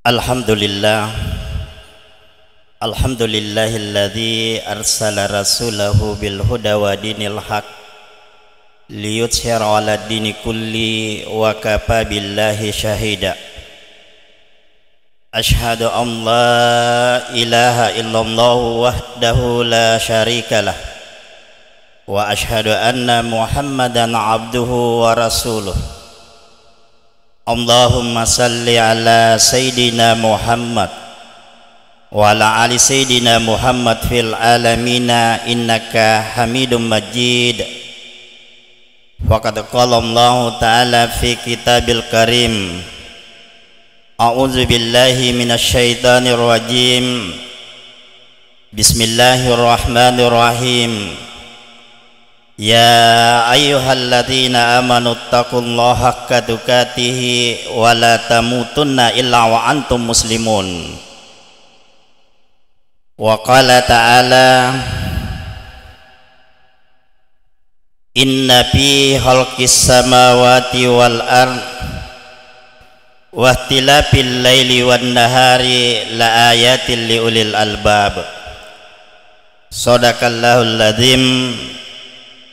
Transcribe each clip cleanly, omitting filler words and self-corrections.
Alhamdulillah, alhamdulillahilladzi arsala rasulahu bil huda wa dinil haq liyudhhira 'ala dini kulli wa kafa billahi syahida. Asyhadu an la ilaha illallah wahdahu la syarikalah wa asyhadu anna Muhammadan 'abduhu wa rasuluh. Allahumma salli ala Sayyidina Muhammad wa ala ali Sayyidina Muhammad fil alamina innaka hamidum majid. Waqad qala Allah ta'ala fi kitabil karim, a'udzu billahi minasy syaithanir rajim, bismillahirrahmanirrahim. Ya ayyuhalladzina amanu taqullaha haqqa tuqatih wa la tamutunna illa wa antum muslimun. Wa qala ta'ala, inna fi khalqis samawati wal ard wa ikhtilafil laili wan nahari la ayatin li ulil albab. Shadaqallahul ladzim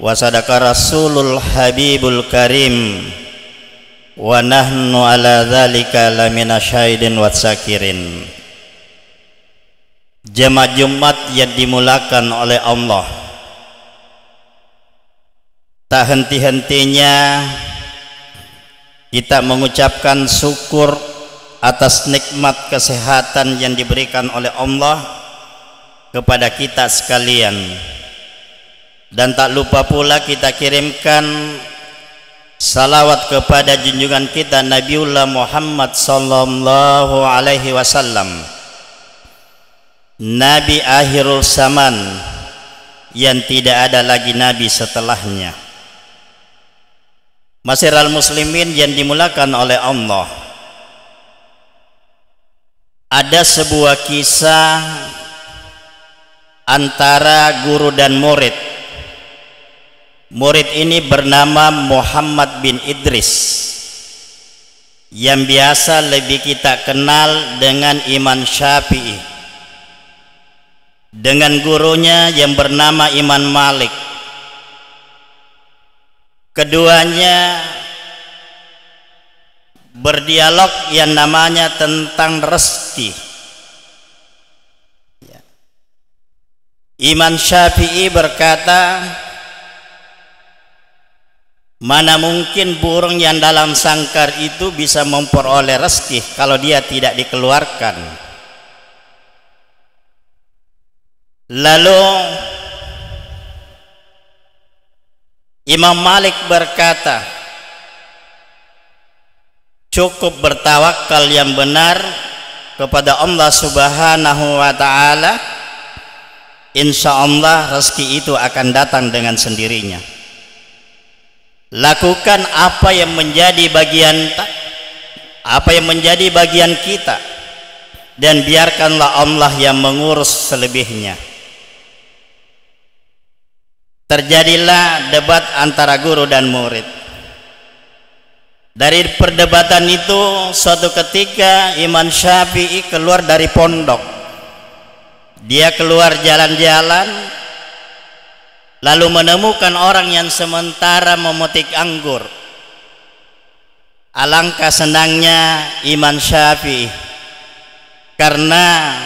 wa sadaqa rasulul habibul karim wa nahnu ala dzalika lamina syahidin wa syakirin. Jemaah Jumat yang dimulakan oleh Allah, tak henti-hentinya kita mengucapkan syukur atas nikmat kesehatan yang diberikan oleh Allah kepada kita sekalian. Dan tak lupa pula kita kirimkan salawat kepada junjungan kita Nabiullah Muhammad sallallahu alaihi wasallam, Nabi akhirul zaman yang tidak ada lagi nabi setelahnya. Masyiral muslimin yang dimulakan oleh Allah, ada sebuah kisah antara guru dan murid. Murid ini bernama Muhammad bin Idris, yang biasa lebih kita kenal dengan Imam Syafi'i, dengan gurunya yang bernama Imam Malik. Keduanya berdialog yang namanya tentang rezeki. Imam Syafi'i berkata, mana mungkin burung yang dalam sangkar itu bisa memperoleh rezeki kalau dia tidak dikeluarkan. Lalu Imam Malik berkata, cukup bertawakal yang benar kepada Allah Subhanahu wa ta'ala, insya Allah rezeki itu akan datang dengan sendirinya. Lakukan apa yang menjadi bagian kita, dan biarkanlah Allah yang mengurus selebihnya. Terjadilah debat antara guru dan murid. Dari perdebatan itu, suatu ketika Imam Syafi'i keluar dari pondok. Dia keluar jalan-jalan, lalu menemukan orang yang sementara memetik anggur. Alangkah senangnya Imam Syafi'i, karena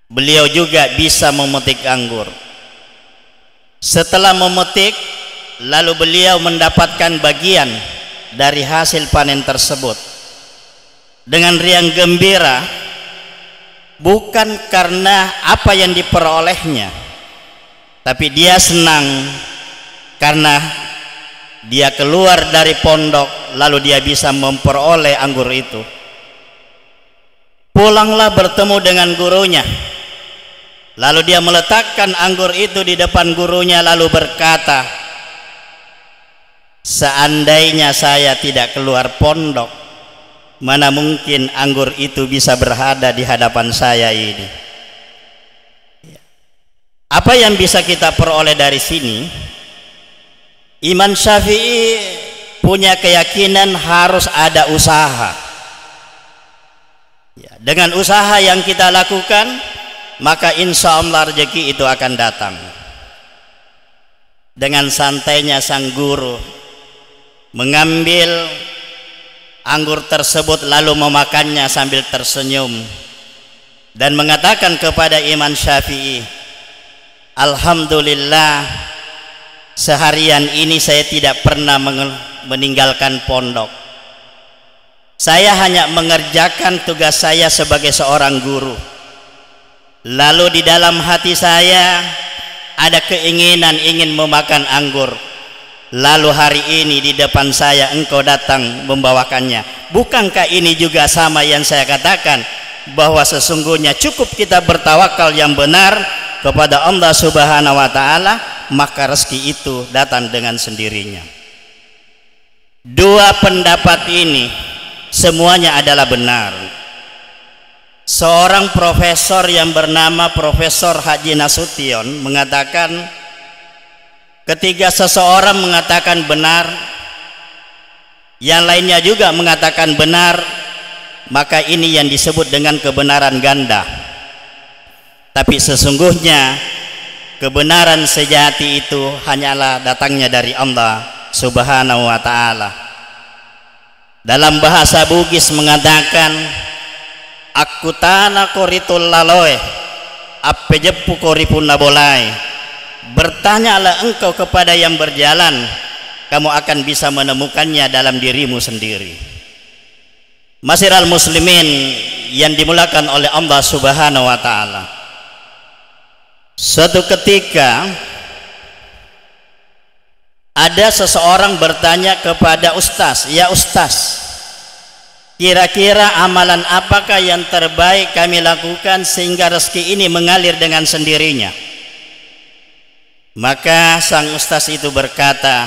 beliau juga bisa memetik anggur. Setelah memetik, lalu beliau mendapatkan bagian dari hasil panen tersebut dengan riang gembira, bukan karena apa yang diperolehnya, tapi dia senang karena dia keluar dari pondok lalu dia bisa memperoleh anggur itu. Pulanglah bertemu dengan gurunya, lalu dia meletakkan anggur itu di depan gurunya lalu berkata, seandainya saya tidak keluar pondok, mana mungkin anggur itu bisa berada di hadapan saya ini. Apa yang bisa kita peroleh dari sini? Imam Syafi'i punya keyakinan harus ada usaha. Dengan usaha yang kita lakukan, maka insya Allah rezeki itu akan datang. Dengan santainya sang guru mengambil anggur tersebut lalu memakannya sambil tersenyum dan mengatakan kepada Imam Syafi'i, alhamdulillah, seharian ini saya tidak pernah meninggalkan pondok. Saya hanya mengerjakan tugas saya sebagai seorang guru. Lalu di dalam hati saya ada keinginan ingin memakan anggur. Lalu hari ini di depan saya engkau datang membawakannya. Bukankah ini juga sama yang saya katakan, bahwa sesungguhnya cukup kita bertawakal yang benar kepada Allah Subhanahu wa Ta'ala, maka rezeki itu datang dengan sendirinya. Dua pendapat ini semuanya adalah benar. Seorang profesor yang bernama Profesor Haji Nasution mengatakan, ketika seseorang mengatakan benar, yang lainnya juga mengatakan benar, maka ini yang disebut dengan kebenaran ganda. Tapi sesungguhnya kebenaran sejati itu hanyalah datangnya dari Allah Subhanahu wa Ta'ala. Dalam bahasa Bugis mengatakan, aku tanah koritul laloe apejepu koripun nabolai. Bertanyalah engkau kepada yang berjalan, kamu akan bisa menemukannya dalam dirimu sendiri. Masyiral muslimin yang dimulakan oleh Allah Subhanahu wa Ta'ala, suatu ketika ada seseorang bertanya kepada ustaz, ya ustaz, kira-kira amalan apakah yang terbaik kami lakukan sehingga rezeki ini mengalir dengan sendirinya? Maka sang ustaz itu berkata,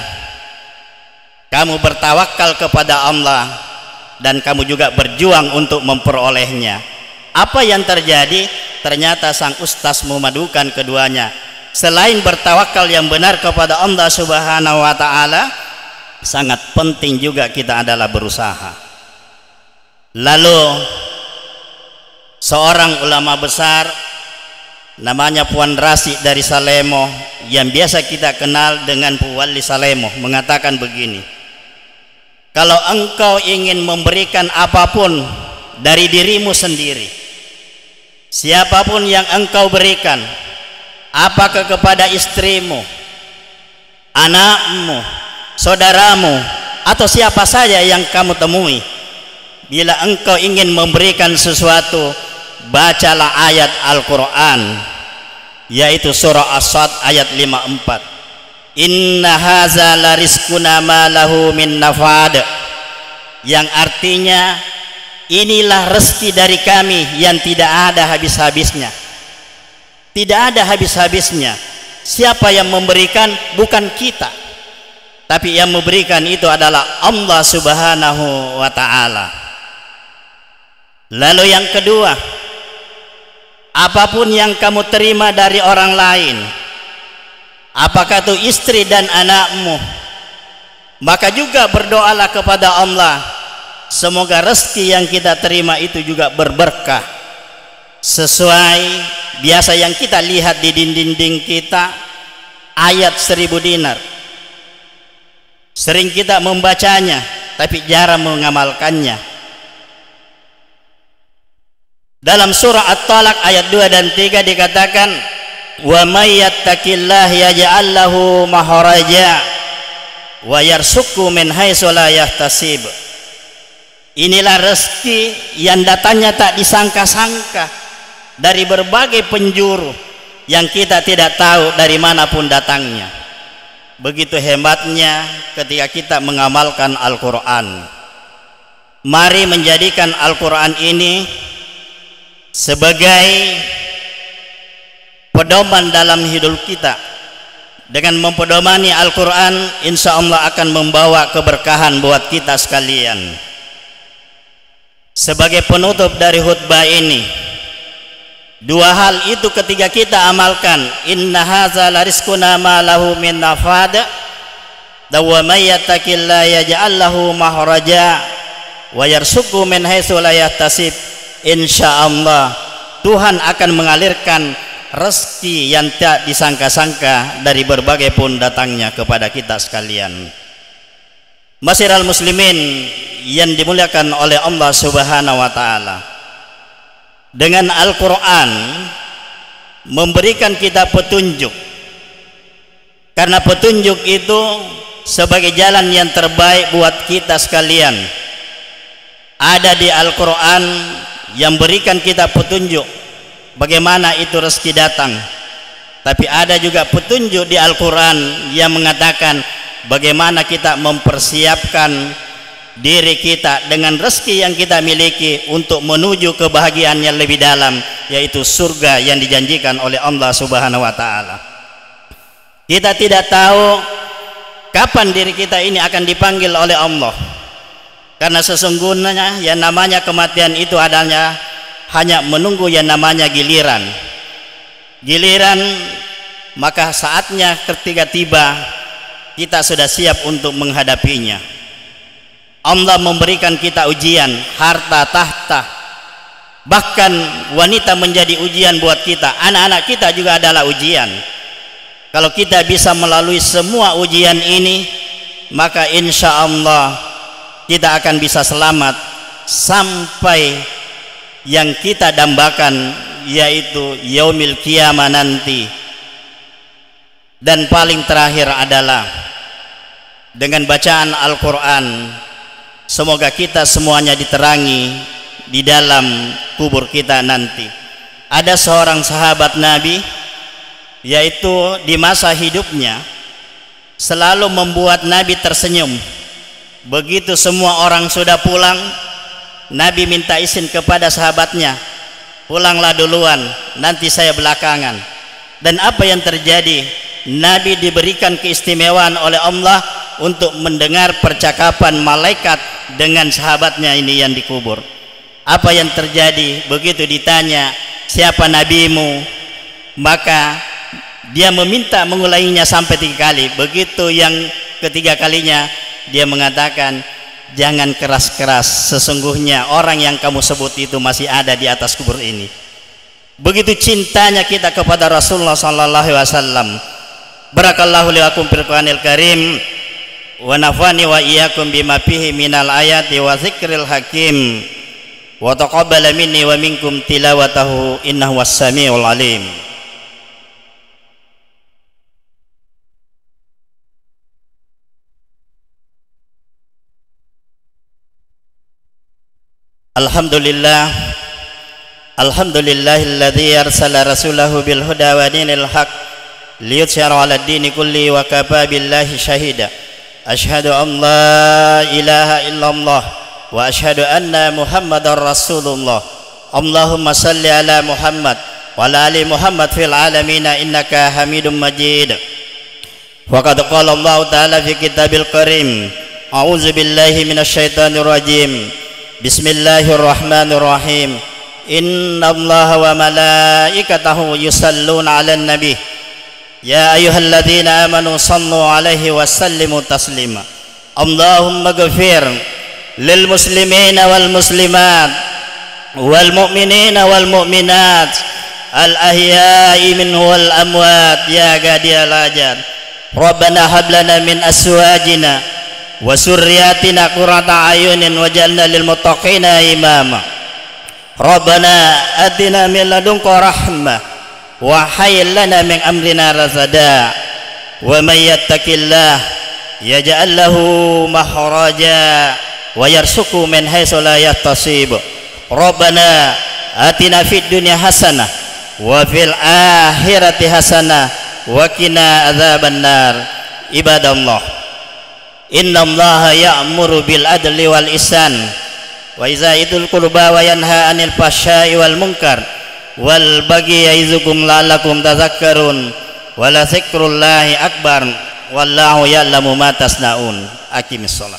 kamu bertawakal kepada Allah dan kamu juga berjuang untuk memperolehnya. Apa yang terjadi? Ternyata sang ustaz memadukan keduanya. Selain bertawakal yang benar kepada Allah Subhanahu wa Ta'ala, sangat penting juga kita adalah berusaha. Lalu seorang ulama besar namanya Puan Rasi dari Salemo, yang biasa kita kenal dengan Puwali Salemo, mengatakan begini, kalau engkau ingin memberikan apapun dari dirimu sendiri, siapapun yang engkau berikan, apakah kepada istrimu, anakmu, saudaramu, atau siapa saja yang kamu temui, bila engkau ingin memberikan sesuatu, bacalah ayat Al-Quran, yaitu surah As-Sad ayat 54. Inna haza la rizquna ma lahu min nafad, yang artinya inilah rezeki dari kami yang tidak ada habis-habisnya. Tidak ada habis-habisnya. Siapa yang memberikan? Bukan kita, tapi yang memberikan itu adalah Allah Subhanahu wa Ta'ala. Lalu yang kedua, apapun yang kamu terima dari orang lain, apakah itu istri dan anakmu, maka juga berdoalah kepada Allah, semoga rezeki yang kita terima itu juga berberkah, sesuai biasa yang kita lihat di dinding-dinding kita, ayat 1000 dinar. Sering kita membacanya tapi jarang mengamalkannya. Dalam surah At-Talaq ayat 2 dan 3 dikatakan, wa may yattaqillah yaj'al lahu makhraja wa yarzuqhu min haitsu la yahtasib. Inilah rezeki yang datangnya tak disangka-sangka dari berbagai penjuru yang kita tidak tahu dari manapun datangnya. Begitu hebatnya ketika kita mengamalkan Al-Quran. Mari menjadikan Al-Quran ini sebagai pedoman dalam hidup kita. Dengan mempedomani Al-Quran, insya Allah akan membawa keberkahan buat kita sekalian. Sebagai penutup dari khutbah ini, dua hal itu ketika kita amalkan, inna haza la rizquna ma lahu min nafad, wa may yattaqillaha yaj'al lahu makhraja wa yarzuqhu min haitsu la yahtasib. insya Allah Tuhan akan mengalirkan rezeki yang tak disangka-sangka dari berbagai pun datangnya kepada kita sekalian. Masyiral muslimin yang dimuliakan oleh Allah Subhanahu wa taala, dengan Al-Qur'an memberikan kita petunjuk, karena petunjuk itu sebagai jalan yang terbaik buat kita sekalian. Ada di Al-Quran yang berikan kita petunjuk bagaimana itu rezeki datang, tapi ada juga petunjuk di Al-Quran yang mengatakan bagaimana kita mempersiapkan diri kita dengan rezeki yang kita miliki untuk menuju kebahagiaan yang lebih dalam, yaitu surga yang dijanjikan oleh Allah Subhanahu wa taala. Kita tidak tahu kapan diri kita ini akan dipanggil oleh Allah, karena sesungguhnya yang namanya kematian itu adanya hanya menunggu yang namanya giliran. Maka saatnya ketika tiba kita sudah siap untuk menghadapinya. Allah memberikan kita ujian, harta tahta, bahkan wanita menjadi ujian buat kita, anak-anak kita juga adalah ujian. Kalau kita bisa melalui semua ujian ini, maka insya Allah kita akan bisa selamat sampai yang kita dambakan, yaitu yaumil qiyamah nanti. Dan paling terakhir adalah dengan bacaan Al-Quran, semoga kita semuanya diterangi di dalam kubur kita nanti. Ada seorang sahabat Nabi, yaitu di masa hidupnya selalu membuat Nabi tersenyum. Begitu semua orang sudah pulang, Nabi minta izin kepada sahabatnya, pulanglah duluan, nanti saya belakangan. Dan apa yang terjadi? Nabi diberikan keistimewaan oleh Allah untuk mendengar percakapan malaikat dengan sahabatnya ini yang dikubur. Apa yang terjadi? Begitu ditanya, siapa nabimu? Maka dia meminta mengulanginya sampai 3 kali. Begitu yang ketiga kalinya dia mengatakan, jangan keras-keras, sesungguhnya orang yang kamu sebut itu masih ada di atas kubur ini. Begitu cintanya kita kepada Rasulullah sallallahu alaihi wasallam. Barakallahu li lakum fil Qur'anil Karim wa nafani wa iyyakum bima fihi minal ayati wa dzikril hakim wa taqabbala minni wa minkum tilawatahu innahu was-sami'ul alim. Alhamdulillah, alhamdulillahilladzi arsala rasulahu bil huda wa dinil haq liyudhhirahu 'ala ad-dini kulli wa kafa billahi shahida. Asyhadu an la ilaha illallah wa asyhadu anna Muhammadar Rasulullah. Allahumma salli ala Muhammad wa ala ali Muhammad fil alamin innaka Hamidum Majid. Wa qad qala Allah ta'ala fi kitabil karim, a'udzu billahi minasyaitonir rajim. Bismillahirrahmanirrahim. Innallaha wa malaikatahu yusalluna 'alan nabi. Ya ayyuhalladzina amanu sallu 'alaihi wa sallimu taslima. Allahumma ighfir lil muslimina wal muslimat wal mu'minina wal mu'minat al ahya'i minhu wal amwat ya gadiyal ajad. Rabbana hab lana min azwajina wa surriyatina qurrata ayunin waj'alna lil muttaqina imama. Rabbana atina min ladunka rahmah wa hayyi lana min amrina rasada. Wa may yattaqillah yaj'al lahu makhraja wa yarzuqhu min haitsu la yahtasib. Rabbana atina fid dunya hasanah wa fil akhirati hasanah wa qina adzabannar. Ibadallah, innallaha ya'muru bil adli wal ihsan wa idza'il qurba wa yanha 'anil fahsya'i wal munkar wal baghi ya'izukum la'allakum tadhakkarun wa la dzikrullahi akbar wallahu ya'lamu ma tasna'un. Aqimis shalah.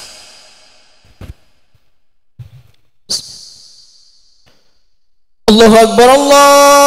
Allahu akbar, Allah